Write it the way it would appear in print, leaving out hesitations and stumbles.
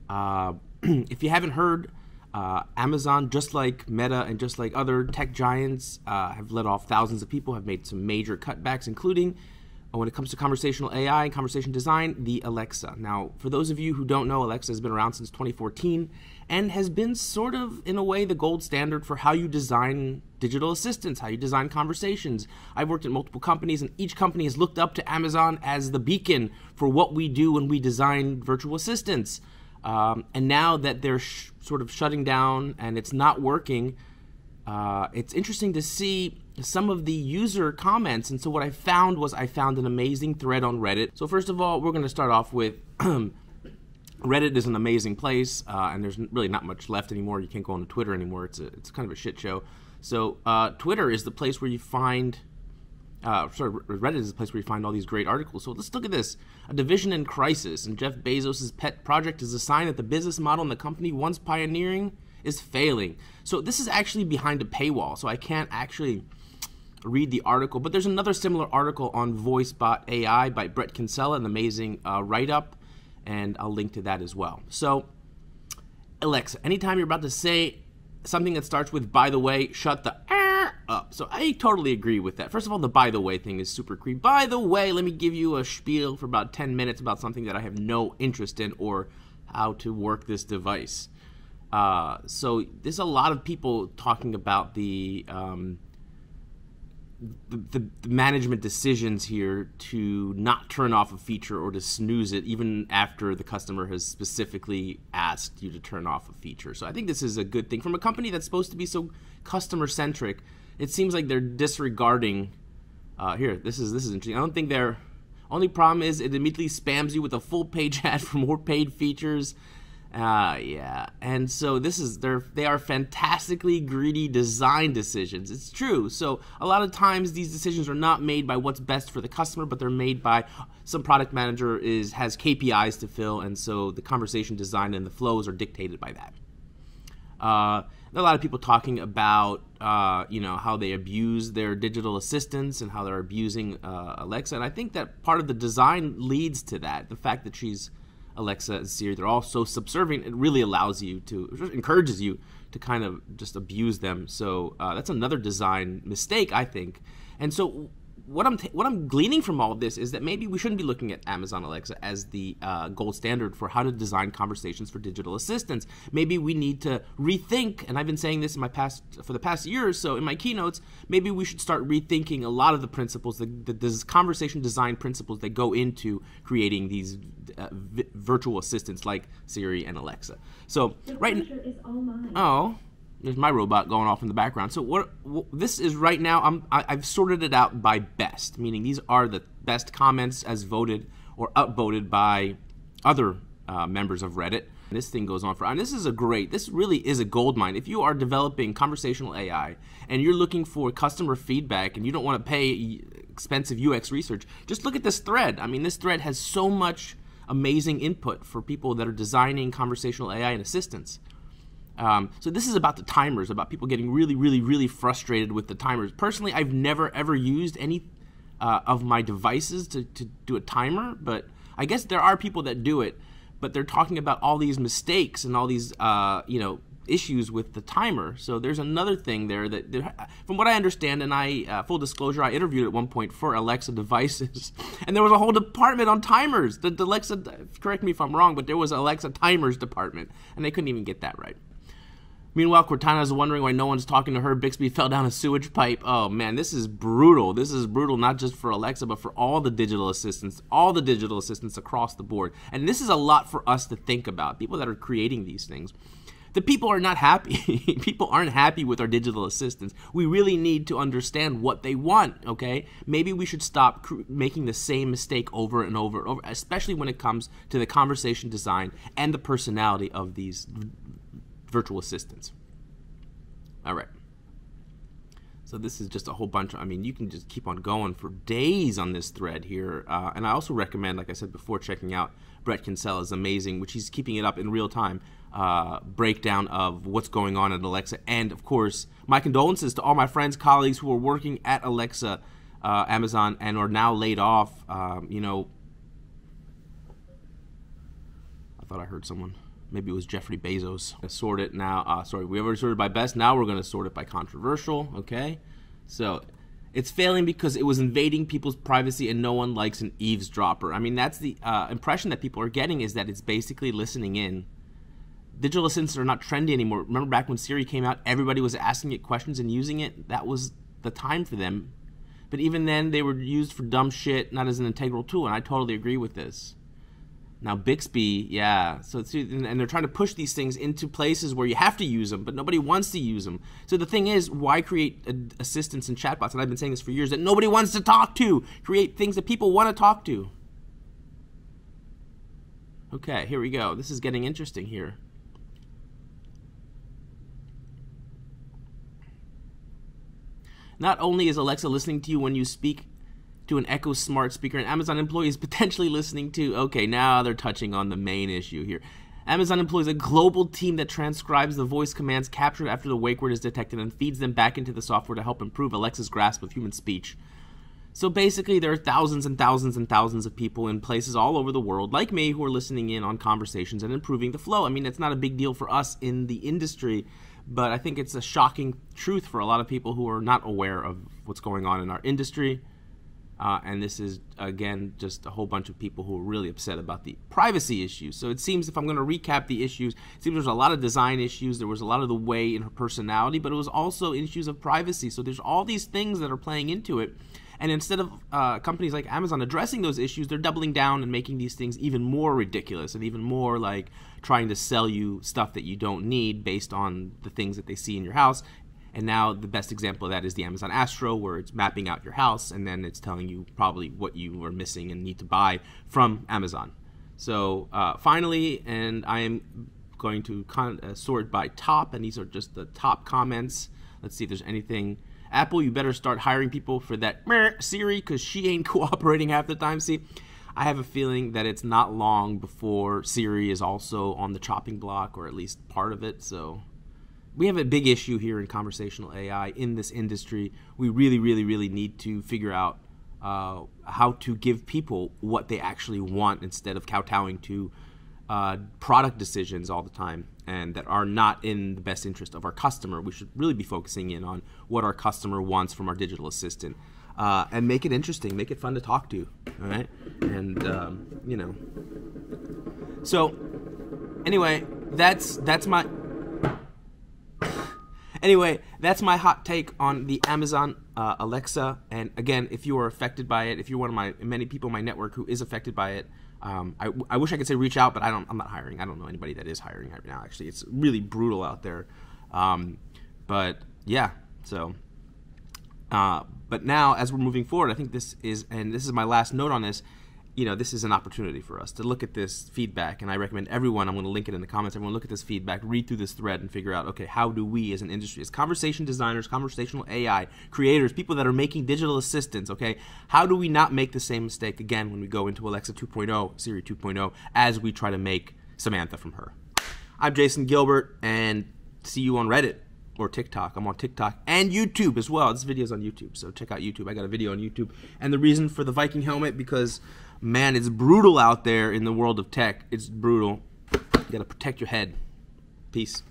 If you haven't heard, Amazon, just like Meta and just like other tech giants, have let off thousands of people, have made some major cutbacks, including when it comes to conversational AI and conversation design, the Alexa. Now, for those of you who don't know, Alexa has been around since 2014 and has been sort of, in a way, the gold standard for how you design digital assistants, how you design conversations. I've worked at multiple companies, and each company has looked up to Amazon as the beacon for what we do when we design virtual assistants. And now that they're sort of shutting down and it's not working, it's interesting to see some of the user comments. And so what I found was I found an amazing thread on Reddit. So first of all, we're going to start off with Reddit is an amazing place, and there's really not much left anymore. You can't go on Twitter anymore. It's kind of a shit show. So Twitter is the place where you find Reddit is the place where you find all these great articles. So let's look at this. A division in crisis, and Jeff Bezos' pet project is a sign that the business model in the company once pioneering is failing. So this is actually behind a paywall, so I can't actually read the article. But there's another similar article on VoiceBot AI by Brett Kinsella, an amazing write-up, and I'll link to that as well. So Alexa, anytime you're about to say something that starts with "by the way," shut the up. So I totally agree with that. First of all, the "by the way" thing is super creepy. By the way, let me give you a spiel for about 10 minutes about something that I have no interest in, or how to work this device. So there's a lot of people talking about the management decisions here to not turn off a feature or to snooze it even after the customer has specifically asked you to turn off a feature. So I think this is a good thing from a company that's supposed to be so customer centric. It seems like they're disregarding. Here, this is interesting. I don't think their only problem is it immediately spams you with a full page ad for more paid features. Yeah, and so they are fantastically greedy design decisions. It's true. So a lot of times these decisions are not made by what's best for the customer, but they're made by some product manager has KPIs to fill, and so the conversation design and the flows are dictated by that. There are a lot of people talking about how they abuse their digital assistants and how they're abusing Alexa, and I think that part of the design leads to that. The fact that she's Alexa and Siri, they're all so subservient, it really allows you to, encourages you to kind of just abuse them. So that's another design mistake, I think. And so what I'm gleaning from all of this is that maybe we shouldn't be looking at Amazon Alexa as the gold standard for how to design conversations for digital assistants. Maybe we need to rethink, and I've been saying this for the past year or so in my keynotes, maybe we should start rethinking a lot of the principles, the conversation design principles that go into creating these virtual assistants like Siri and Alexa. So right now, is all mine. Oh, there's my robot going off in the background. So what this is right now, I've sorted it out by best, meaning these are the best comments as voted or upvoted by other members of Reddit. And this thing goes on and this really is a gold mine. If you are developing conversational AI and you're looking for customer feedback and you don't want to pay expensive UX research, just look at this thread. I mean, this thread has so much amazing input for people that are designing conversational AI and assistants. So this is about the timers, about people getting really, really, really frustrated with the timers. Personally, I've never, ever used any of my devices to do a timer, but I guess there are people that do it, but they're talking about all these mistakes and all these, issues with the timer. So there's another thing there that, from what I understand, and full disclosure, I interviewed at one point for Alexa devices, and there was a whole department on timers. The Alexa, correct me if I'm wrong, but there was an Alexa timers department, and they couldn't even get that right. Meanwhile, Cortana is wondering why no one's talking to her. Bixby fell down a sewage pipe. Oh man, this is brutal. This is brutal not just for Alexa, but for all the digital assistants across the board. And this is a lot for us to think about, people that are creating these things. The people are not happy. People aren't happy with our digital assistants. We really need to understand what they want, okay? Maybe we should stop making the same mistake over and over and over, especially when it comes to the conversation design and the personality of these virtual assistants. All right. So this is just a whole bunch. You can just keep on going for days on this thread here. And I also recommend, like I said before, checking out Brett Kinsella's amazing, which he's keeping it up in real time, breakdown of what's going on at Alexa. And of course, my condolences to all my friends, colleagues who are working at Alexa, Amazon, and are now laid off. I thought I heard someone. Maybe it was Jeffrey Bezos. Sort it now. Sorry, we already sorted by best. Now we're going to sort it by controversial. Okay, so it's failing because it was invading people's privacy, and no one likes an eavesdropper. I mean, that's the impression that people are getting, is that it's basically listening in. Digital assistants are not trendy anymore. Remember back when Siri came out, everybody was asking it questions and using it. That was the time for them. But even then, they were used for dumb shit, not as an integral tool, and I totally agree with this. Now, Bixby, yeah. So and they're trying to push these things into places where you have to use them, but nobody wants to use them. So the thing is, why create assistants and chatbots, and I've been saying this for years, that nobody wants to talk to? Create things that people want to talk to. Okay, here we go. This is getting interesting here. Not only is Alexa listening to you when you speak to an Echo Smart speaker, and Amazon employees potentially listening to, okay, now they're touching on the main issue here. Amazon employs a global team that transcribes the voice commands captured after the wake word is detected and feeds them back into the software to help improve Alexa's grasp of human speech. So basically, there are thousands and thousands and thousands of people in places all over the world, like me, who are listening in on conversations and improving the flow. I mean, it's not a big deal for us in the industry, but I think it's a shocking truth for a lot of people who are not aware of what's going on in our industry. And this is, again, just a whole bunch of people who are really upset about the privacy issues. So it seems, if I'm going to recap the issues, it seems there's a lot of design issues. There was a lot of the way in her personality, but it was also issues of privacy. So there's all these things that are playing into it. And instead of companies like Amazon addressing those issues, they're doubling down and making these things even more ridiculous and even more like trying to sell you stuff that you don't need based on the things that they see in your house. And now the best example of that is the Amazon Astro, where it's mapping out your house, and then it's telling you probably what you are missing and need to buy from Amazon. So finally, and I am going to sort by top, and these are just the top comments. Let's see if there's anything. Apple, you better start hiring people for that Siri, because she ain't cooperating half the time. See, I have a feeling that it's not long before Siri is also on the chopping block, or at least part of it. So we have a big issue here in conversational AI in this industry. We really, really, really need to figure out how to give people what they actually want instead of kowtowing to product decisions all the time, and that are not in the best interest of our customer. We should really be focusing in on what our customer wants from our digital assistant, and make it interesting, make it fun to talk to, all right? And, you know. So, anyway, that's my hot take on the Amazon Alexa. And again, if you are affected by it, if you're one of my many people in my network who is affected by it, I wish I could say reach out, but I'm not hiring. I don't know anybody that is hiring right now. Actually, it's really brutal out there. But yeah, so. But now, as we're moving forward, I think this is my last note on this. You know, this is an opportunity for us to look at this feedback, and I recommend everyone, I'm going to link it in the comments, everyone look at this feedback, read through this thread, and figure out, okay, how do we as an industry, as conversation designers, conversational AI creators, people that are making digital assistants, okay, how do we not make the same mistake again when we go into Alexa 2.0, Siri 2.0, as we try to make Samantha from her? I'm Jason Gilbert, and see you on Reddit or TikTok. I'm on TikTok and YouTube as well. This video's on YouTube, so check out YouTube. I got a video on YouTube. And the reason for the Viking helmet, because man, it's brutal out there in the world of tech. It's brutal. You gotta protect your head. Peace.